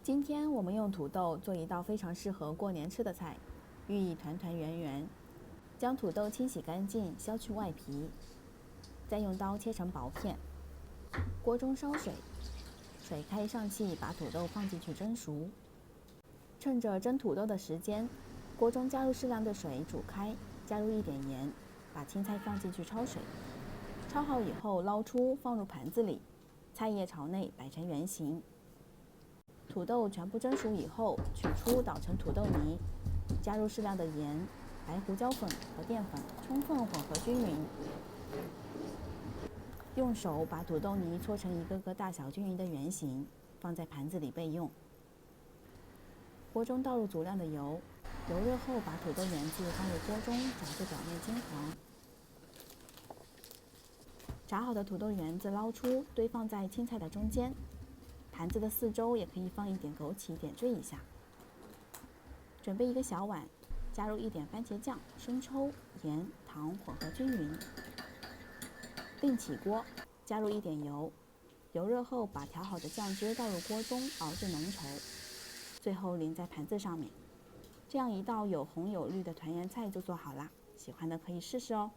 今天我们用土豆做一道非常适合过年吃的菜，寓意团团圆圆。将土豆清洗干净，削去外皮，再用刀切成薄片。锅中烧水，水开上气，把土豆放进去蒸熟。趁着蒸土豆的时间，锅中加入适量的水煮开，加入一点盐，把青菜放进去焯水。焯好以后捞出，放入盘子里，菜叶朝内摆成圆形。土豆全部蒸熟以后，取出捣成土豆泥，加入适量的盐、白胡椒粉和淀粉，充分混合均匀。用手把土豆泥搓成一个个大小均匀的圆形，放在盘子里备用。锅中倒入足量的油，油热后把土豆圆子放入锅中，炸至表面金黄。炸好的土豆圆子捞出，堆放在青菜的中间。盘子的四周也可以放一点枸杞，点缀一下。准备一个小碗，加入一点番茄酱、生抽、盐、糖，混合均匀。另起锅，加入一点油，油热后把调好的酱汁倒入锅中，熬至浓稠，最后淋在盘子上面。这样一道有红有绿的团圆菜就做好啦，喜欢的可以试试哦。